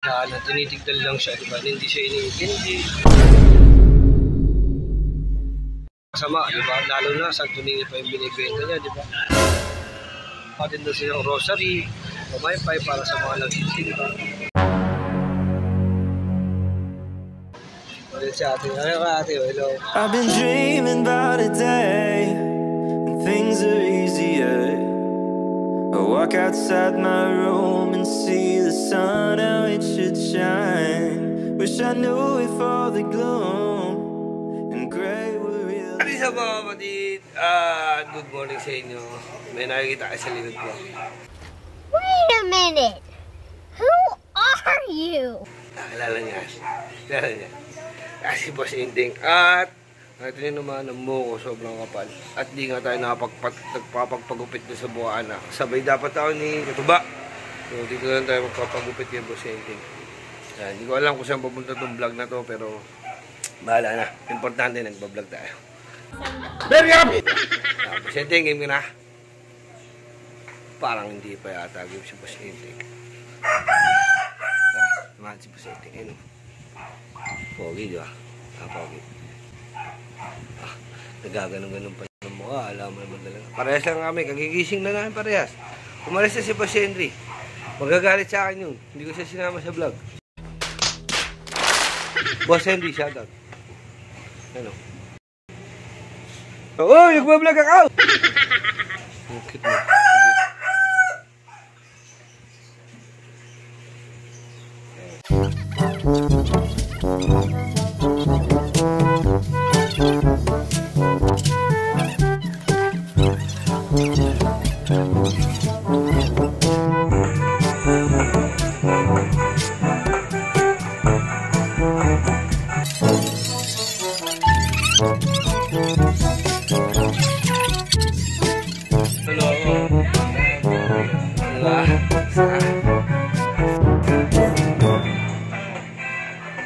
Tinitignan lang siya, diba? Hindi siya iniintindi. Kasama, diba? Lalo na, Santo Niño pa yung binibenta niya, diba? Patin doon silang rosary, pamaypay para sa mga nagtitinda. Ulit si ate. Ano ka ate? Hello. I've been dreaming about a day when things are easier. I walk outside my room and see the sun, how it should shine. Wish I knew if all the gloom and gray were real. Ano sa mga kapatid? Good morning sa inyo. May nakikita kayo sa likod ko. Wait a minute! Who are you? Alala niya. Alala niya. Kasi Boss Inding. At natin naman ang muko sobrang kapal. At di nga tayo nagpapagpagupit doon sa Buana. Sabay dapat ako ni Katuba. So dito lang tayo magpapagupit yung Boss Inding. Hindi ko alam kung saan pupunta itong vlog na to. Pero bahala na. Importante nagbablog tayo. Very happy! Boss Inding, game ka na. Parang hindi pa yata game si Boss Inding. Samahan si Boss Inding. Ayun. Pogi, di ba? Pogi. Nagaganon-ganon pa ng mukha. Alam mo naman talaga. Parehas lang kami. Kagigising na namin parehas. Umalis na si Boss Henry. Magagalit sa akin yun. Hindi ko siya sinama sa vlog. Boss Henry, shoutout. Ano? Oh, nagbablog ako! Ang cute mo.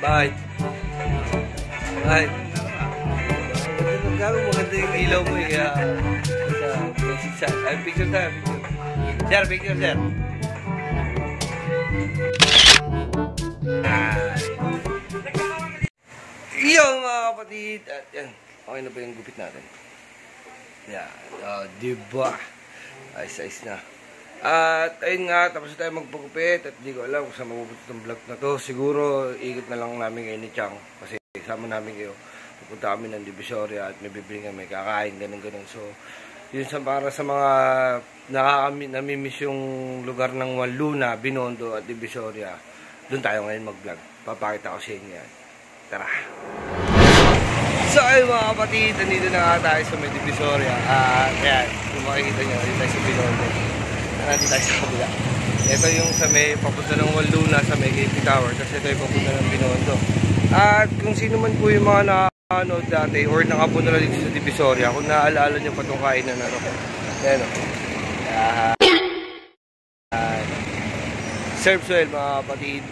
Bye. Bye. Maganda yung ilaw mo eh. Ay, picture tayo. Sir, picture, sir. Yung mga kapatid. Yan. Okay na ba yung gupit natin? Yan. Diba? Ayos na. At ayun nga, tapos na tayo magpagupit at hindi ko alam kung saan mapupunta itong vlog na to. Siguro, ikot na lang namin ngayon ni Chang kasi kasama namin kayo. Pupunta kami ng Divisoria at may bibili kami, kakain, ganun-ganun. So, yun para sa mga namimiss yung lugar ng Luna, Binondo at Divisoria. Doon tayo ngayon mag-vlog. Papakita ko sa inyo yan. Tara! So, ayun mga kapatid, nandito na nga tayo sa may Divisoria. Ayan, kung makikita nyo, dito tayo sa Binondo. Nandito tayo sa kabila. Ito yung sa may papunta ng Luna sa may KP Tower kasi ito yung papunta ng Binondo. At kung sino man po yung mga nakanood dati or nakapunta na dito sa Divisoria, kung naaalala nyo pa itong kainan na ito. Ayan o. Surf Swell mga kapatid.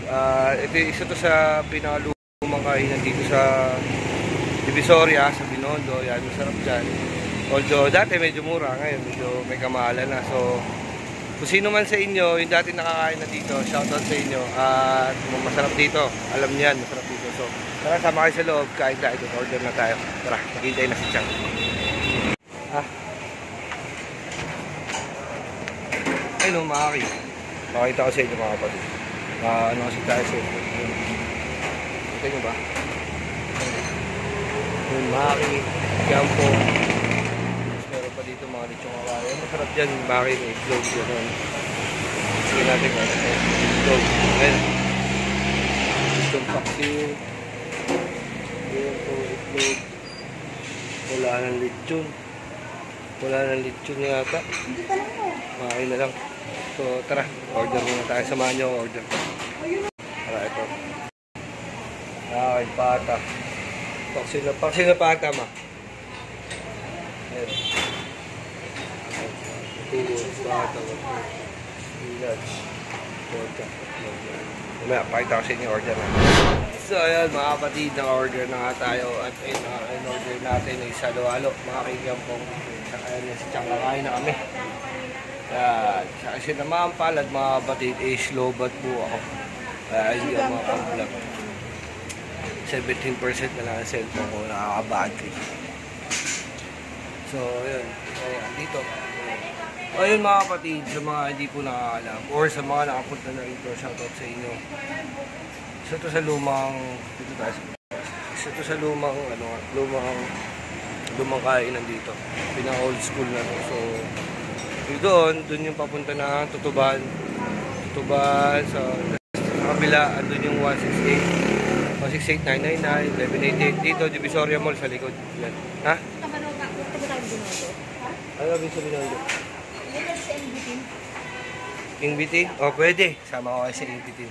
Ito isa to sa pinakalumang kainan dito sa Divisoria, sa Binondo. Yan, masarap dyan. Although dati medyo mura, ngayon medyo may kamahalan na. So, kung sino man sa inyo, yung dati nakakain na dito, shoutout sa inyo. At masarap dito. Alam niyan, masarap dito. So, tara, sama kayo sa loob. Kain tayo. Order na tayo. Tara, naghihintay na si Chang. Ayun o, Maki. Makita ko sa inyo mga kapatid. Ano kasi tayo sa inyo. Kita nyo ba? Yung Maki, Gampo. Meron pa dito mga lechong kawayo. Masarap dyan, Maki, may itlog dyan. Sige natin mga itlog. Ayan. Itong paksin. Ayan po, itlog. Wala ng lechon. Wala ng lechon yata. Maki na lang. So tara, order muna tayo. Samahan nyo order. Tara, ito. Ay, pata. Paksin na pata, ma. Ayan. Pata. Village. Pata. Mamaya, pakita ko sa inyo order na. So ayan mga kapatid, na-order na nga tayo. At ayun, order natin ay salo-halo. Mga kigampong. Ayan, si Chang, nakain na kami. Kasi naman palad mga kapatid, slow bat po ako. Kaya hindi ako makapag-vlog. 17% na lang ang cellphone ko, nakaka-battery. So, yun. Ayan, dito. Ayun mga kapatid, sa mga hindi po nakakaalam, or sa mga nakapunta na rito, shoutout sa inyo. Isa to sa lumang, dito tayo. Isa to sa lumang kainan dito. Pinang old school na to. So, doon yung papunta na Tutuban. Tutuban, sa kabila, andun yung 168, 999, 1188. Dito, Divisoria Mall sa likod. Yan. Ha? Ano sabi sa Binondo? Ingbitin? O, pwede. Sama ko kayo sa Ingbitin.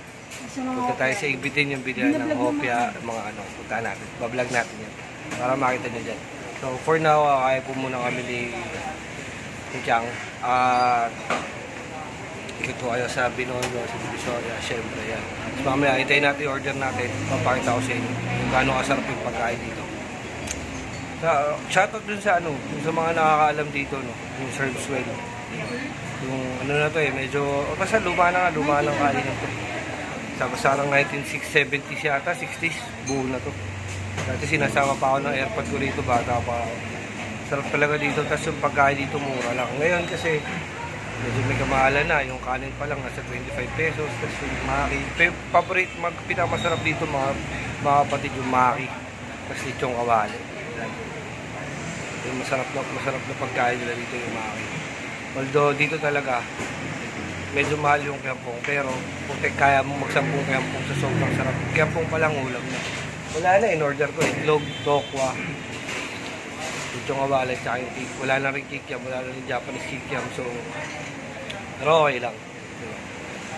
Punta tayo sa Ingbitin, yung video ng Hopia, mga ano, punta natin. Bablog natin yan. Para makita nyo dyan. So, for now, kaya po muna kami ni Chang. Ikot po kayo sa Binondo, sa Divisoria, syempre yan. So, mamaya, hintayin natin yung order natin. Papakita ko sa inyo kung gaano kasarap yung pagkain dito. So, shoutout dun sa ano, dun sa mga nakakaalam dito, no? Yung serves well. Yung ano na to medyo, basta luma na kain na to. Sarang 1970s yata, 60s, buo na to. Dati sinasama pa ako ng airpod ko rito, bata pa ako. Sarap talaga dito, tapos yung pagkain dito mura lang. Ngayon kasi, medyo may kamahalan na, yung kanin pa lang nasa 25 pesos, tapos yung maki. Favorite, pinakamasarap dito mga kapatid yung maki, tapos yung kawali. Yung masarap na pagkain nila dito yung maki. Although dito talaga medyo mahal yung kiyampong, pero kung kaya mo mag-10 kiyampong sa sobrang sarap, kiyampong pa lang ulam na. Wala na, in-order ko itlog, tokwa, yung kawali, tsaka yung cake. Wala na rin kikiam, wala na rin Japanese kikiam, so pero okay lang.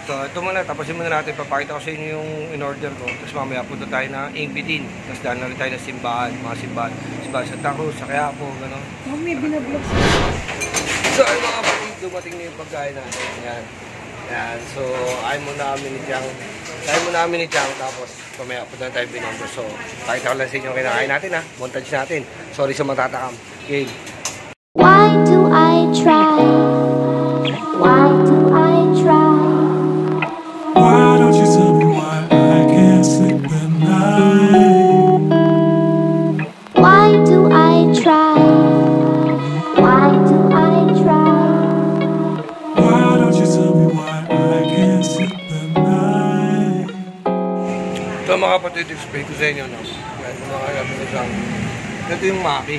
So ito muna, tapusin muna natin, papakita ko sa inyo yung in-order ko, tapos mamaya punta tayo na Ingbitin, tapos dahil na rin tayo ng simbahan, mga simbahan sa Tacos, sa Quiapo, gano'n. May binablog sa So, ay mga kapatid, dumating na yung pagkain natin. Yan. So, ayaw muna kami ni Chang. Tapos, pamaya punta tayo Binondo. So, pakita ko lang sa inyo yung kinakain natin, ha. Montage natin. Sorry sa matatakam. Game. Why do I try? Why do I try? Why don't you tell me why I can't sleep at night? Why do I try? Why do I try? Why don't you tell me why I can't sleep at night? So, mga kapatid, explain ko sa inyo, no? Yan, mga kapatid lang. Ito yung maki.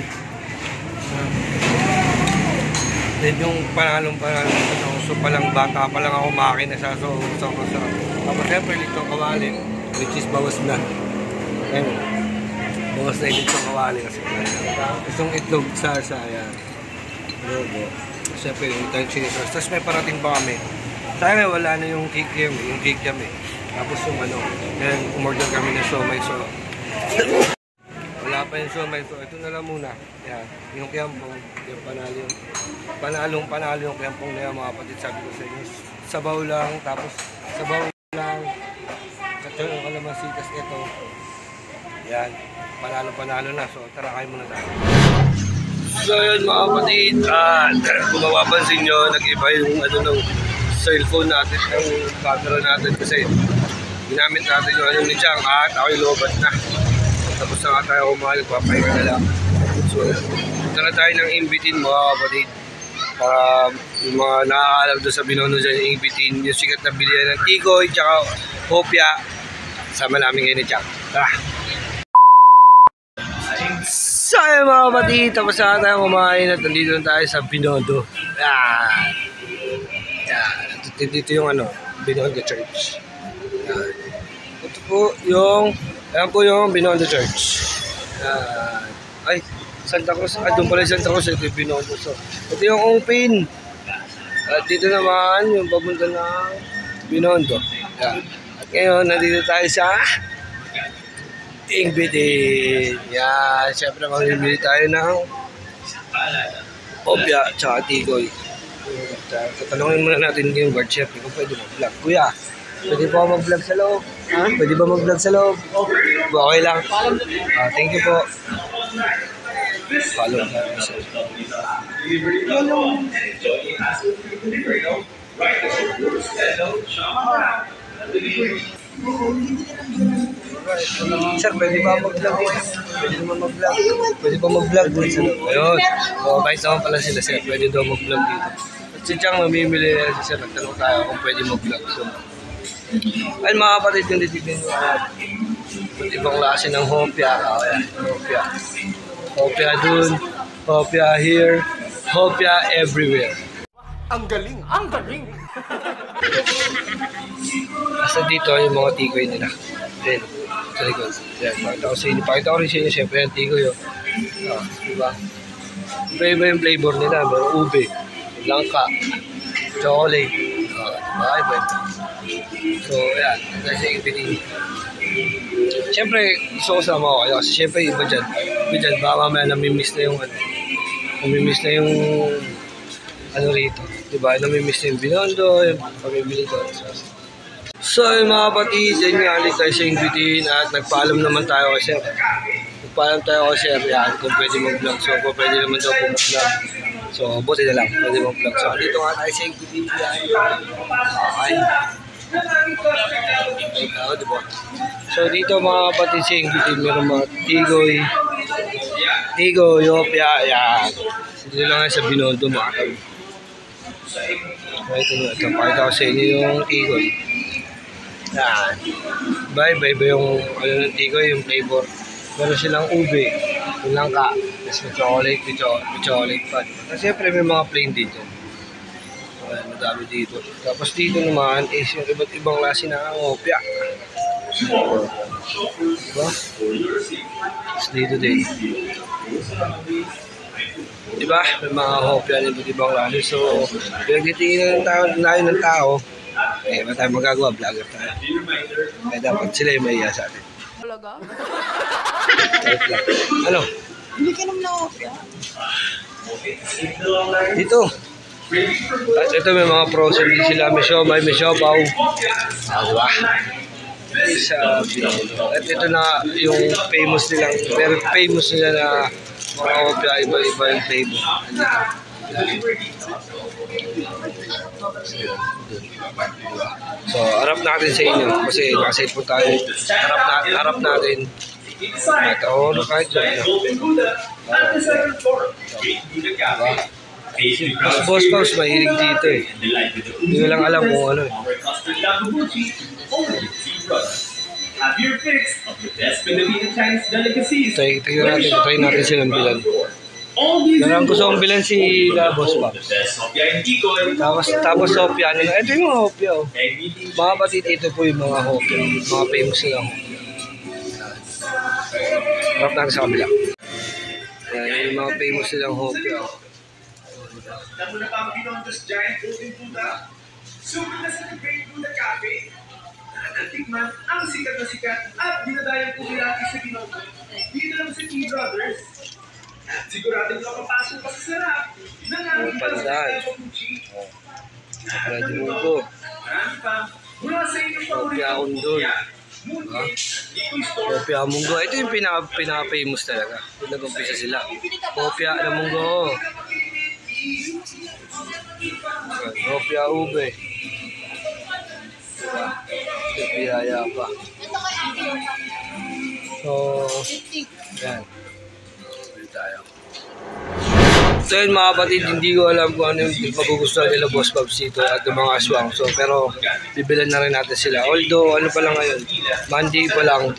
Then yung panalong so palang bata pa lang ako maki na siya, so masarap. Tapos siyempre, litong kawali, which is bawas na. Ayun. Bawas na litong kawali kasi. Tapos yung itlog sarsa, ayan. Logo. Siyempre, yung time sinisas. Tapos may parating pa kami. Sayang wala na yung kikiam eh. Tapos yung ano, then umorder kami ng siomay. So, wala pa yung siomay. So, ito na lang muna. Yan. Yung kiampong, yung panalo yung kiampong na yan, mga kapatid. Sabi ko sa inyo, sabaw lang. Tapos, sabaw lang. Katsyon yung kalamansi. Tapos ito. Yan. Panalo na. So, tara kayo muna tayo. So yun mga kapatid, kung mapapansin nyo, nag-iba yung ng cellphone natin, yung camera natin kasi ginamit natin yung ni Chang at ako'y lobat na. Tapos na nga tayo kumain, papahinga na lang. So, tara tayo ng Ingbitin mga kapatid. Para yung mga nakakaalam doon sa Binondo dyan, yung Ingbitin, yung sikat na bilihan ng Tikoy, tsaka Hopia. Sama namin ngayon ni Chang. Tara! So ayun mga kapatid, tapos na tayo kumain at nandito na tayo sa Binondo. Yan. Dito yung Binondo Church. Yan. Ito po yung, Binondo Church. Ay, Santa Cruz. Doon pala yung Santa Cruz, ito yung Binondo. So, ito yung open. At dito naman yung papunta ng Binondo. Yan. At ngayon, nandito tayo sa Ingbitin. Yan. Siyempre, mamimili tayo ng Hopia tsaka Tikoy. Tatanungin muna natin yung guard chef kung pwede mag-vlog. Kuya, pwede po ako mag-vlog sa loob? Ha? Pwede ba mag-vlog sa loob? Okay lang. Thank you po. Follow na sa Sir, pwede ba mag-vlog? Pwede naman mag-vlog. Pwede ba mag-vlog? Ayun. Kahit naman pala sila, sir. Pwede daw mag-vlog dito. At si Chang namimili na si sir. Nagtanong tayo kung pwede mag-vlog. So, ayun mga kapatid, yung titignan nyo. At ibang klase ng hopya. Ayan, hopya. Hopya dun. Hopya here. Hopya everywhere. Ang galing! Ang galing! Basta dito yung mga tikoy nila. Ayan, sa likod. Ayan, pakita ko rin sa inyo. Siyempre yung tikoy yun. Diba? Iba-iba yung flavor nila. May ube, langka, chocolate. Diba? Iba. So, ayan. Kasi ipitin. Siyempre, gusto ko sama ko kayo. Kasi siyempre iba dyan. Iba dyan, baka mamaya namimiss na yung namimiss na yung ano rito. Diba? Namimiss na yung binondo, yung pamimili doon. So, yung mga kapatid, yan nga ulit tayo sa Ingbitin at nagpaalam naman tayo kay Sir. Nagpaalam tayo kay Sir, yan, kung pwede mag-vlog. So, kung pwede naman daw po mag-vlog. So, buti na lang, pwede mag-vlog. So, dito nga tayo sa Ingbitin. Okay. Diba? So, dito mga kapatid sa Ingbitin, meron mga Tigoy, Hopya, yan. Dito lang yan sa Binondo, mga kapatid. Ito, pakita ko sa inyo yung Tigoy. Yan. Iba yung ano ng Tigoy, yung flavor. Meron silang ube, yung langka, tapos may chocolate, may chocolate pa. Kasi siyempre may mga plain dito. Ayan, madami dito. Tapos dito naman is yung iba't ibang klase na hopya. Diba? Tapos dito din. Diba? May mga hopya na iba't ibang klase. So, pinagtitingin ng tao, eh, ba tayo magagawa? Vlogger tayo. Kaya dapat sila yung maiya sa atin. Talaga? Ano? Hindi ka naman na-hopya. Dito. At ito may mga frozen din sila. May siomay, may siopaw. Diba? At ito na yung famous nilang, very famous nila na mga hopya, iba-iba yung flavor. So, harap natin sa inyo kasi nasa po tayo. Harap natin. Ito, ano kahit yun. Mas Boss Pops, mahilig dito eh. Hindi ko lang alam kung ano eh. Try natin silang bilan. Narang gusto kong bilan si Boss Pops. Tapos hopya. Ito yung mga hopya. Mga batid, ito po yung mga hopya. Mga famous na hopya. Harap natin sa kabila. Yan, yung mga famous nilang hopya. Natikman ang sikat na sikat at dinadayang kumilati sa Binondo. Dito lang sa Tea Brothers. At siguradong makapasok pa sa sarap ng aming Radyo mo ko. mula sa inyong Hopya Undol. Hopya Munggo. Ito yung pinaka-famous talaga. Pinag-umpisa sila. Hopya na Munggo. Hopya Ube. Piyaya pa. So, yan. Pwede tayo. So yun mga kapatid, hindi ko alam kung ano yung magugustuhan nila Boss Pops dito at yung mga aswang. So, pero bibilan na rin natin sila. Although, ano pa lang ngayon, Monday pa lang,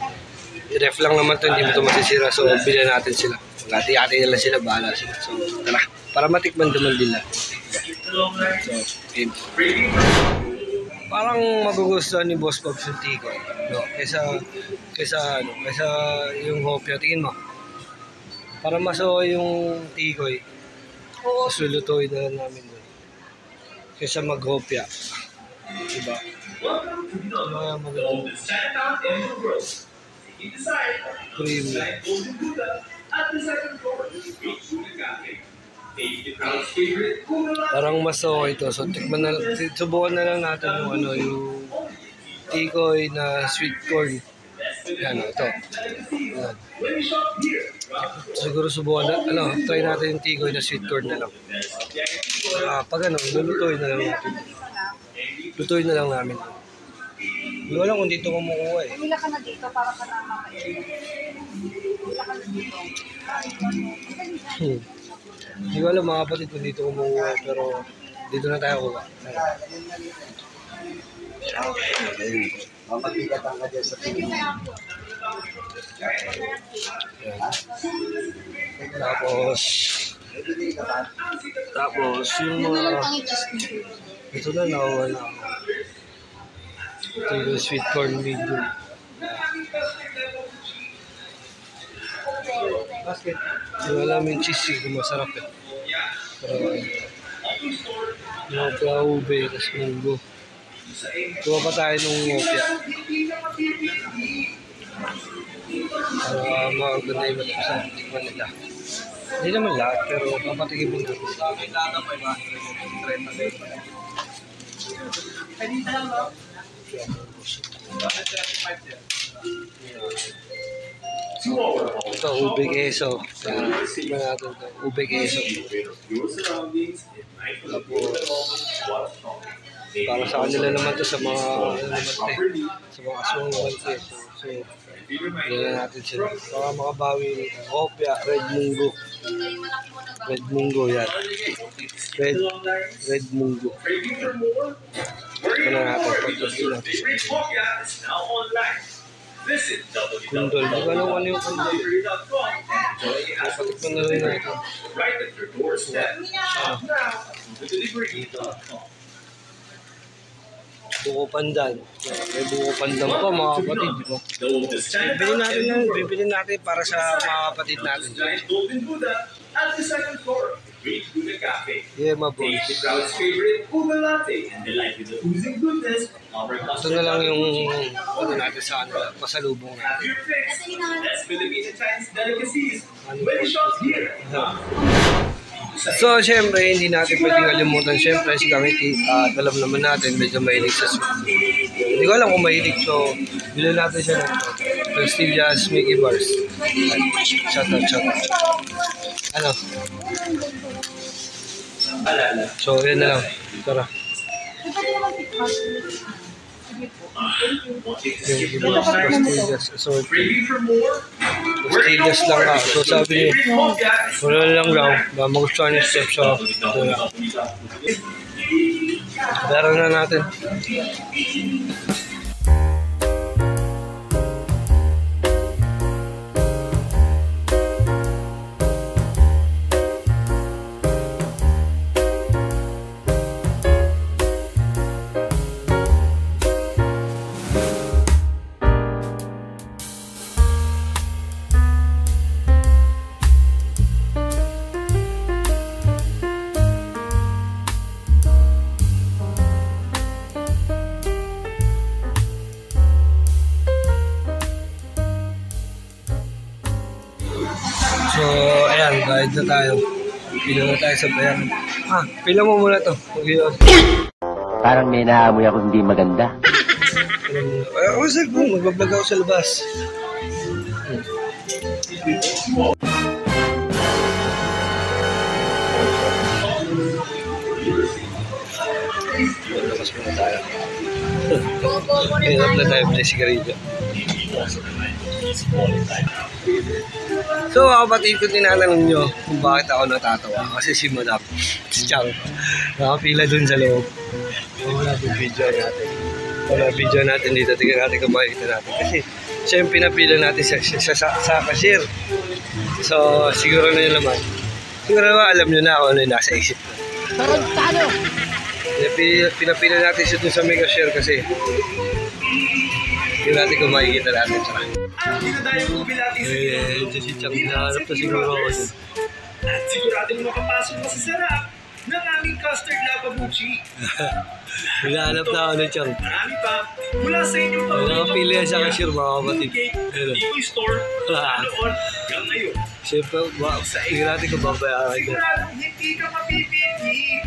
ref lang naman ito, hindi mo ito masisira. So, bilan natin sila. Hati-hati nila sila, bahala sila. So, tara, para matikman naman nila. So, okay. Parang magugustuhan ni Boss Pops yung tikoy. No? Kaysa yung hopya. Tingin mo. Para maso yung tikoy. Mas lulutuin na lang namin doon. Kaysa mag-hopya. Diba? Ano kaya magandang creamy. Parang maso ito. So, subukan na lang natin yung ano, yung tikoy na sweet corn. Yan, ito. Yan. Siguro subukan na, try natin yung tikoy na sweet corn na lang. Pag lulutuin na lang natin. Lutuin na lang namin. Hindi ko alam kung dito kumukuha eh. Pumila ka na dito para ka na makain. Pumila ka na dito. Hindi ko alam mga kapatid kung dito kumukuha pero dito na tayo kuha. Mapagpigatan ka dyan sa tingin. Tapos yung mga ito na nawawala ako. Ito yung sweet corn medium. Yung alam yung cheese kung masarap eh. Pero yung plaube, tas munggo. Kuha pa tayo nung ngopya. Para maganda yung matusan. Tikman nila. Hindi naman lahat, pero papatigibin natin. Ito, ube queso. Tignan natin ito. Ube queso. Para sa kanila naman ito sa mga sa mga aswang naman ito. So, hindi natin sila. Para makabawi nito. Opya, red munggo. Red munggo yan. Red munggo. Ano natin? Pagkasin natin sa kundol. Di ba alam ano yung kundol? Patikman na rin natin. Buko pandan. May buko pandan pa mga kapatid. Bibili natin para sa mga kapatid natin. Yeah, my boys. Ito na lang yung ano natin sa kanila. Pasalubong natin. So, syempre, hindi natin pwedeng kalimutan. Syempre, si Kangiti, alam naman natin, medyo mahilig sa sweet. Hindi ko alam kung mahilig. So, bilhin natin siya ng Prestillas Mickey Bars. Shout out. Ano? So, yan na lang. Tara. Yung iba sa Prestillas. So, Prestillas lang ka. So, sabi niya, wala lang daw. Ba magustuhan yung step. So, dara na natin. So, ayan, guide na tayo. Pila na tayo sa bayan. Pila mo muna to. Parang may naamoy ako hindi maganda. Ako sa kung magbablog ako sa labas. Labas muna tayo. Hirap na tayo pala sigarilyo. So mga kapatid, kung tinatanong nyo kung bakit ako natatawa, kasi si Madam, si Chang, nakapila dun sa loob. Wala yung video natin. Wala video natin dito, tingnan natin kung makikita natin. Kasi siya yung pinapila natin sa cashier. So siguro na yun naman. Siguro naman alam nyo na kung ano yung nasa isip na. Pinapila natin siya dun sa may cashier kasi tingnan natin kung makikita natin. Dyan si Chang, nahanap na siguro ako dyan. At siguradong makapasok na sa sarap ng aming custard lavabuchi. Hinahanap na ako ng Chang. Marami pa mula sa inyong Nakapili yan sa cashier mga kapatid. Tikoy Store noon hanggang ngayon. Siyempre, tingnan natin kung babayaran dyan. Siguradong hindi ka mapipili.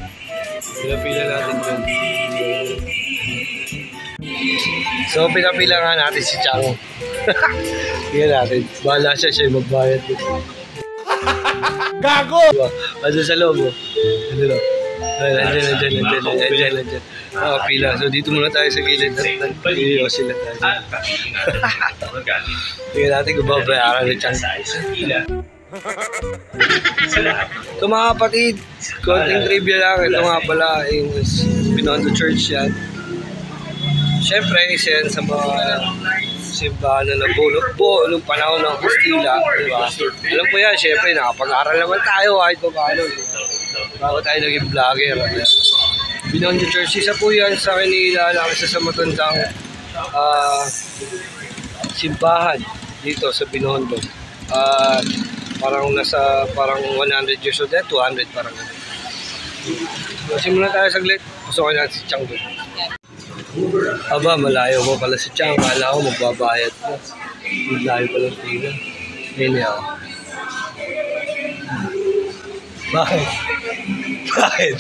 Pinapila natin dyan. So, pinapila nga natin si Chang. Tingnan natin. Bahala siya yung magbayad. Gago! Diba? Ano sa loob mo? Ano na? Andiyan. Pila. So dito muna tayo sa gilid at nag-yosi lang tayo. Tingnan natin kung babayaran ni Chang. So mga kapatid, konting trivia lang. Ito nga pala yung Binondo Church yan. Siyempre, isa yan sa mga simbahan na nabulok po noong panahon ng Kastila, di ba? Alam po yan, siyempre, nakapag-aral naman tayo kahit pa paano. Bago tayo naging vlogger. Binondo Church, isa po yan sa kinilala, isa sa matandang simbahan dito sa Binondo. Parang nasa 100 years old, 200 parang. So, simulan tayo saglit. Gusto ko natin si Chang doon. Aba, malayo mo pala si Chang. Kala ko magbabayad na. Malayo pala yung pila. Hindi ako. Bakit? Bakit?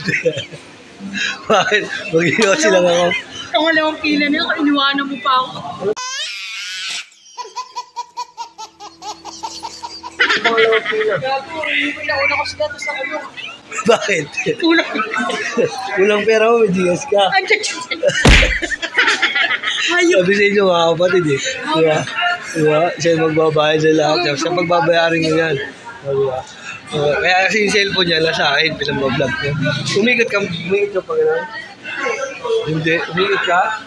Bakit? Mag-iyosi lang ako. Ang walang pila na yun, iniwanan mo pa ako. Nauna ko sila sa kulong. Bakit? Kulang. Kulang pera mo, may GS ka. Sabi sa inyo mga kapatid eh. Diba? Diba? Siya magbabayad sa lahat. Siya pagbabayarin nyo yan. Diba? Kaya kasi yung cellphone niya nasa akin, pinag-vlog niya. Umikot ka pa gano'n? Hindi, umikot ka?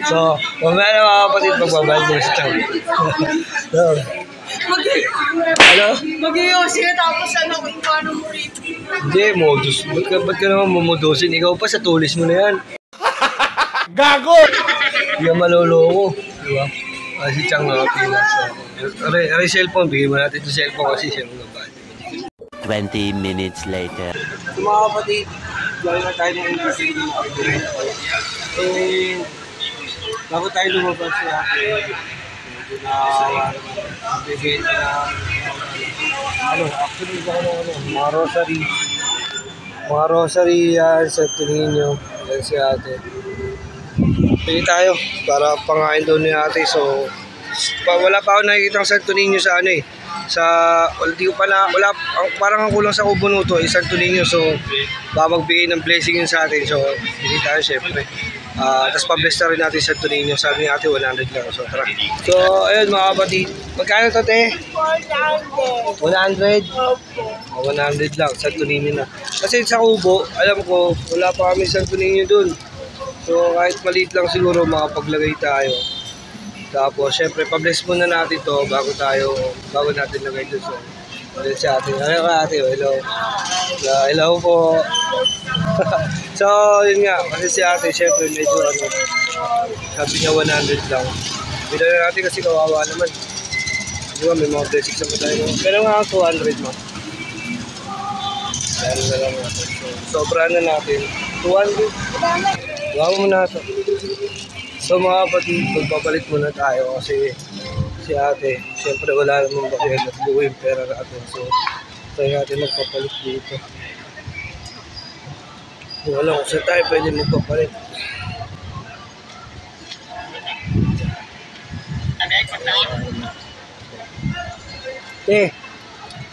So, mamaya na mga kapatid, magbabayad mo sa Chang. Ano? Mag-iossi ka tapos ano kung paano mo rito. Hindi, modus. Ba't ka naman mamodusin? Ikaw pa sa tulis mo na yan. Gago! Hindi ka maloloko. Diba? Si Chang nakapila. So, aray cellphone. Bigyan mo natin yung cellphone kasi siya mga bata. 20 minutes later. So mga kapatid, gawin na tayo ng interview na order. Bago tayo lumabas sa bigyan na actually mga rosary yan sa Tingin yan si ate. Pili tayo para pangain doon ni ate. So wala pa ako nakikita ng Santo Niño sa ano eh, parang ang kulang sa Ubunuto ay Santo Niño. So baka magbigay ng blessing yun sa atin. So hindi tayo syempre. Tapos pa-bless na rin natin sa Santo Niño. Sabi ni ate 100 lang. So tara. So ayun mga kapatid, magkano to te? 100. 100 lang, Santo Niño na. Kasi sa Ubo, alam ko wala pa kami Santo Niño dun. So kahit maliit lang siguro makapaglagay tayo. Tapos syempre pa-bless muna natin to bago natin lagay doon. So ayun si ate. Ano ka ate? Hello. Hello po. So yun nga, kasi si ate syempre medyo sabi niya 100 lang. Bila na natin kasi kawawa naman. Di ba may mga blessings naman tayo. Pero nga 200 mo. Ayan na lang natin. So sobra na natin. 200. Gawa mo na ito. So mga kapatid, magpapalit muna tayo kasi si ate, siyempre wala namang bakit at buo yung pera natin. So tayo natin magpapalit dito. Wala kung saan tayo pwede magpapalit.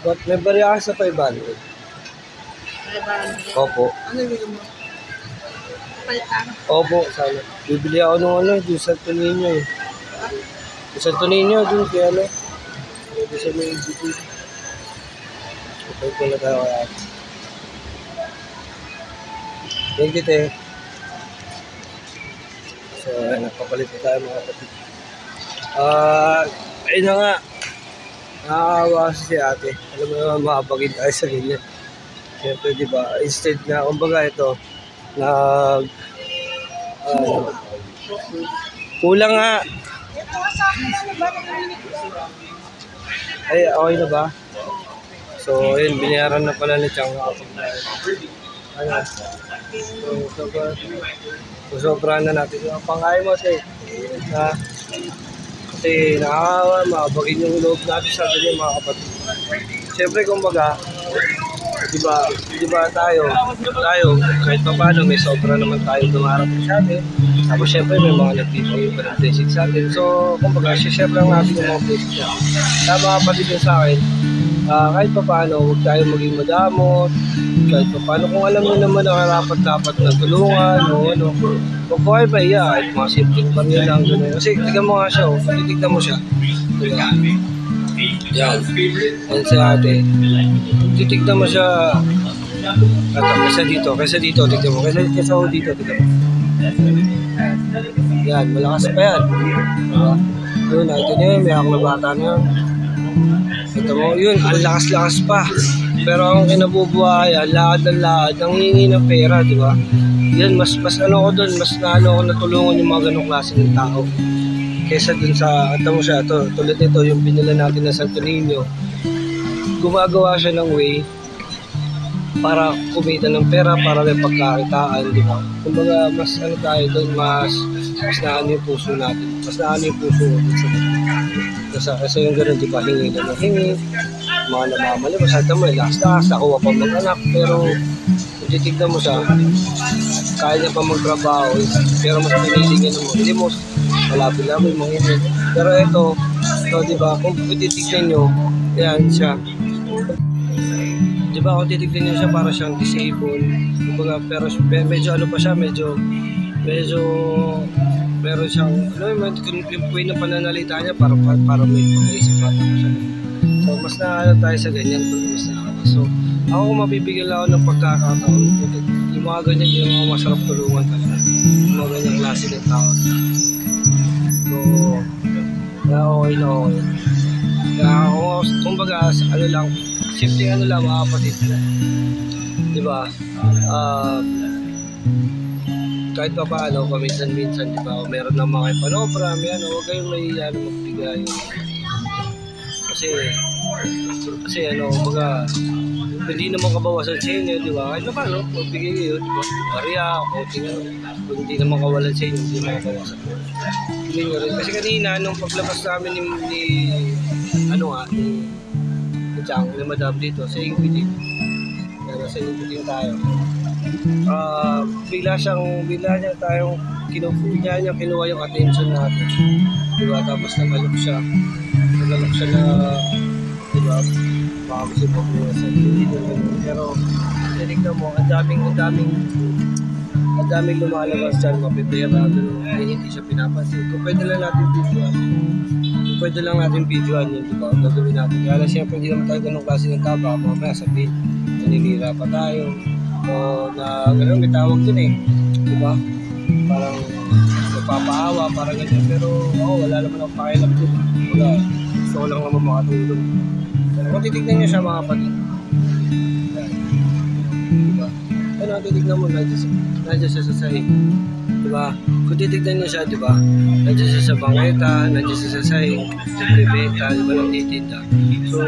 Ba't may bariya ka sa 500? Opo. Ano yung mo? Opo, sana. Bibili ako ng ano, yung Santo Niño eh. Yung Santo Niño, dun kaya ano. Pwede sa may dito. Okay ko na tayo kaya. Thank you, te. So, nagpapalit na tayo mga kapatid. Ayun na nga. Nakakawa kasi si ate. Alam mo naman, makapagin tayo sa ganyan. Siyempre, di ba? Instead na, kumbaga ito, kulang nga. Ay, okay na ba? So, ayun, binayaran na pala ni Chang. Ano? So, sobrang na natin. Pangkain mo kasi, kasi nakakawa, makabagin yung loob natin sa ganyan mga kapatid. Siyempre, kumbaga, di ba tayo, kahit pa paano, may sobra naman tayo dumarating sa atin. Tapos syempre may mga nagtitipid pa ng blessing sa atin. So, kumbaga, share lang natin yung mga blessing niya. Tama kapatid yun sa akin, kahit pa paano, huwag tayo maging madamot, kahit pa paano kung alam niyo naman na dapat na tulungan o ano, huwag po kayo mahiya kahit mga simple pa rin lang gano'n. Kasi tignan mo nga siya, titignan mo siya. Diba? Yan. Yan si ate. Titignan mo siya. Ito, kaysa dito, tignan mo. Kaysa dito, tignan mo. Yan, malakas pa yan. Diba? Yun, ito niya yun, may akong na bata na yun. Ito mo, yun, ang lakas-lakas pa. Pero ang kinabubuhayan, lahat, ang hihingi ng pera, di ba? Yan, mas ano ko doon, mas naano ko natulungan yung mga ganong klase ng tao. Kesa dun sa, ito mo siya, tulad nito, yung binila natin na Santo Niño, gumagawa siya ng way para kumita ng pera, para may pagkakitaan, di ba? Kumbaga, mas ano tayo doon, mas naano yung puso natin. Mas naano yung puso natin kasi yung gano'n, di ba, hingi na hingi, mga namamali, masada mo, lakas-lakas, nakuha pa mag-anak, pero kung titignan mo siya, kaya niya pa magtrabaho, pero mas pinili niya ng mga limos, malapit-lapit, mga hindi. Pero ito, di ba, kung titignan nyo, yan siya. Di ba, kung titignan nyo siya, para siyang disabled, kumbaga, pero medyo ano pa siya, medyo meron siyang, yung way na pananalita niya para may pag-iisip pa siya. So, mas nakakala tayo sa ganyan, mas nakakala. So, ako kung mabibigyan lang ako ng pagkakataon, yung mga ganyan, yung mga masarap tulungan talaga. Yung mga ganyang klase ng tao. So, okay. Kaya kumbaga, ano lang, shifting ano lang, mga kapatid. Diba? Kahit pa paano, paminsan-minsan, di ba, meron na mga panobra, huwag kayong mahihiyan magbigay. Kasi baga, hindi naman kabawasan sa inyo, di ba? Kahit pa paano, magbigay kayo, di ba? Maria, kung hindi naman kawalan sa inyo, hindi naman kabawasan. Hindi nyo rin. Kasi kanina, nung paglabas namin ni Chang, ni Madam dito, sa Ingpiti. Sa Ingpiti tayo. Bigla niya tayong kinuha yung attention natin, diba? Tapos nagalok siya na, diba, baka kasi pagbuwasan pero tinignan mo, ang daming lumalabas dyan, mapipera, hindi siya pinapansin. Kung pwede lang natin videoan yun, diba, gagawin natin. Kaya siyempre hindi naman tayo ganong klase ng taba, mamaya sabihin naninira pa tayo o na gano'n, may tawag dun diba? Parang napapaawa, parang ganyan, pero wala naman akong pakialam dun. Gusto ko lang naman makatulong. Pero kung titignan niyo siya, mga kapatid, diba? Ano, titignan mo, nandiyan siya sa sahig, diba? Kung titignan niyo siya, diba? Nandiyan siya sa bangeta, nandiyan siya sa sahig, nagbibenta, diba, nagtitinda. So,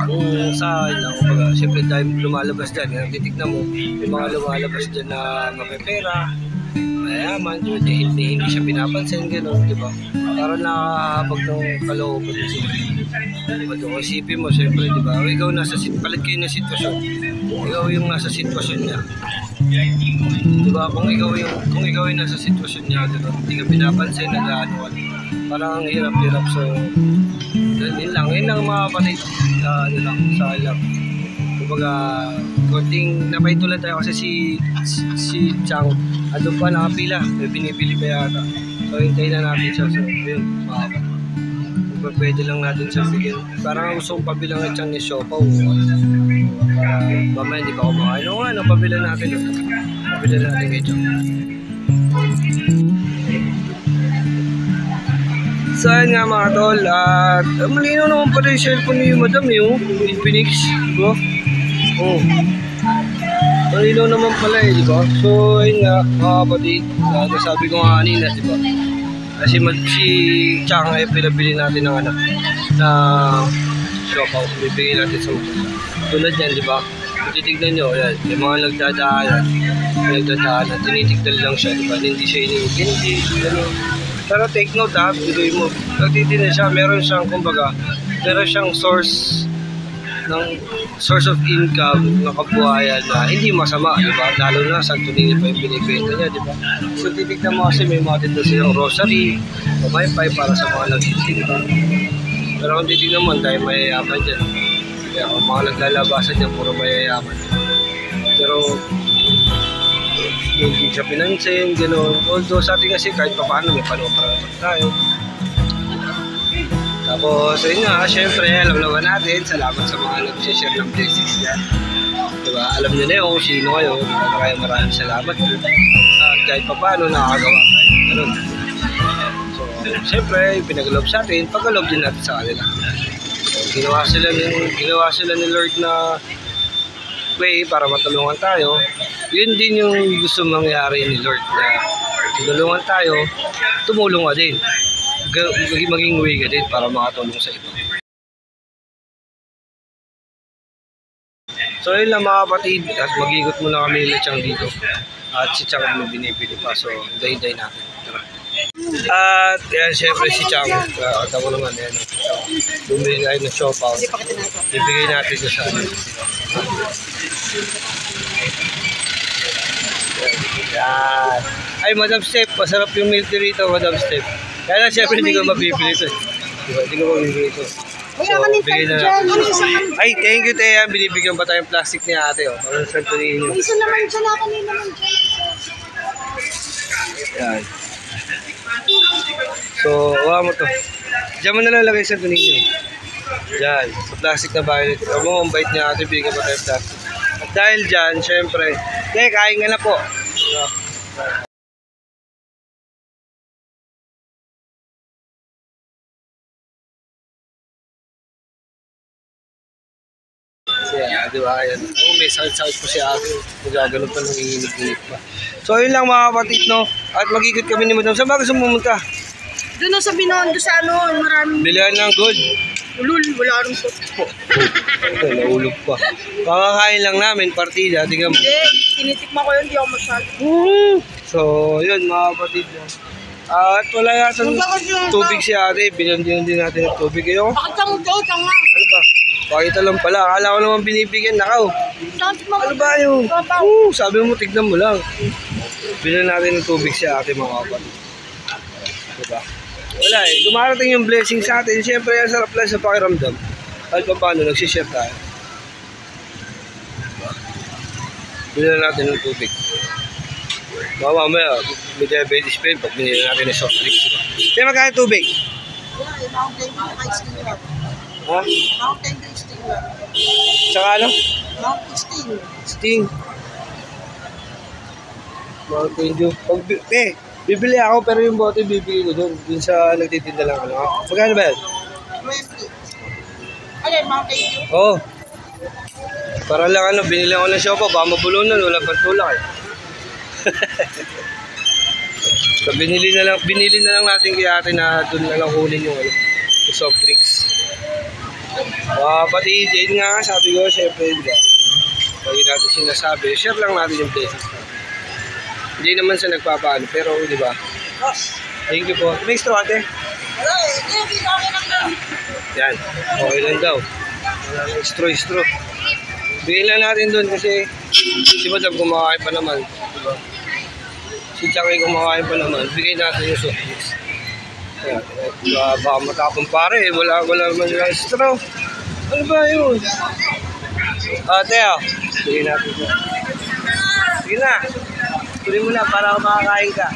kung saan lang, siyempre dahil lumalabas dyan, titignan mo, may mga lumalabas dyan na mapepera, mayaman, hindi siya pinapansin, gano'n, di ba? Para nakahabag ng kalooban mo siya. Diba, kung isipin mo, siyempre, di ba? Ikaw palit kayo ng sitwasyon. Ikaw yung nasa sitwasyon niya. Di ba? Kung ikaw yung nasa sitwasyon niya, gano'n, hindi ka pinapansin, nag-ano, parang ang hirap-hirap. So, yun lang mga kapatid, sa alam. Kumbaga, konting napaitulan tayo kasi si Chang, doon pa nakapila, may binibili pa yata. So, hintayin na natin siya. So, yun, mga kapatid. Kung pwede lang natin siya bigyan. Parang gusto kong pabilang ng Chang ni Siopaw. Mamaya, hindi pa kumakain. Oo nga, pabilang natin. Pabilang natin kay Chang. So ayun nga mga tol, at malinaw naman pala yung cellphone ni Madam yung Infinix, diba? Malinaw naman pala diba? So ayun nga mga kapatid, sabi ko nga kanina, diba? Kasi si Chang ay pinabili natin ng anak na Siopaw, bibigyan natin sa mga tulad yan, diba? Kung titignan nyo, yan, yung mga nagdadaanan, tinitignan lang siya, diba? Hindi siya hindi, gano'n. Pero take note bigay mo. Nagtitinda siya, meron siyang source of income na kabuhayan na hindi masama, di ba? Lalo na Santo Niño pa yung binibenta niya, di ba? So titignan mo kasi may mga dito silang rosary, pamaypay para sa mga nagtitinda. Pero kung titignan mo, dahil mayayaman dyan. Kaya kung mga naglalabasan niya, puro mayayaman. Pero hindi siya pinansin, gano'n. Although sa atin kasi kahit pa paano may panopara tayo. Tapos, ayun nga, syempre, alam naman natin, salamat sa mga nag-share ng blessings niya. Diba? Alam niyo na yun kung sino kayo. Maraming salamat. At kahit pa paano, nakakagawa tayo. Ganun. So, syempre, pinag-love sa atin, pag-love din natin sa kanila. So, ginawa sila ni Lord na way para matulungan tayo. Yun din yung gusto mangyari ni Lord na tulungan tayo, tumulong ka din. Maging way ka din para makatulong sa iba. So yun lang mga kapatid, at mag-ikot muna kami nila Chang dito. At si Chang kami binibili pa, so day natin. Tara. At yan, syempre si Chang, ako naman yan. Bumili tayo ng siopaw. Ibigay natin ko sa yan. Ay, Madam Steph, masarap yung milk tea rito, Madam Steph. Kaya lang, syempre, hindi ko mabibili ito. Hindi ko mabibili ito. So, bigay na natin. Ay, thank you, Teya. Binibigyan pa tayong plastic ni ate. Oh. Parang sa tuloy niyo. May isa naman dyan, kanina naman dyan. Yan. So, huwag mo to. Diyan mo na lang lagay sa tuloy niyo. Diyan. Sa plastic na bahay nito. Huwag mo, ang bait niya ate. Bigyan pa tayong plastic. At dahil dyan, syempre, kain nga na po. Yeah, di ba? Ayan. Oh, may sakit-sakit po si ate. Magaganon pa ng init pa. So, yun lang mga kapatid, no? At mag-ikot kami ni Madam. Saan ba gusto pumunta? Doon sa Binondo sa maraming... Bilihan ng gold. Ulul, wala rin po. Ito, naulog pa. Kakakain lang namin, partida. Tingnan mo. Hindi, tinitikman ko yun, di ako masyado. So, yun mga kapatid. At wala yatang tubig si ate. Binandihan din natin ng tubig. Kayo? Bakit kang utot nga? Ano ba? Pakita lang pala. Akala ko naman binibigyan. Nakaw. Ano ba yun? Sabi mo, tignan mo lang. Bilan natin ng tubig si ate mga kapatid. Diba? Wala eh. Dumarating yung blessing sa atin. Siyempre, ang sarap lang sa pakiramdam. Kahit pa paano, nagsishare tayo. Bilan natin ng tubig. Baka mamaya, may diabetes pa yun pag binili natin ng soft drinks. Kaya magkano tubig? Mountain Dew ice cream lang. Ha? Mountain Dew sting lang. Tsaka ano? Mountain Sting. Sting. Mountain Dew. Bibili ako pero yung bote bibili ko dun sa nagtitinda lang. Magkano ba yan? 20. Alin, Mountain Dew? Oo. Para lang binili ako ng siopaw, baka mabulunan, wala pang tulak eh. So binili na lang natin kay ate na doon na lang kunin yung soft drinks. Pati Jane nga, sabi ko, syempre, diba? Pag natin sinasabi, share lang natin yung blessings. Hindi naman siya nagpapaano, pero diba? Thank you po. May straw ate? Wala, hindi okay lang daw. Yan, okay lang daw. Straw. Bigyan lang natin doon kasi si Madam kumakain pa naman. Diba? Si Changay kumakain pa naman. Bigyan natin yung soft drinks. Kaya, baka matapang pare, wala naman yung straw. Ano ba yun? Teo, bigyan natin ito. Sige na. Tuloy mo na para makakain ka.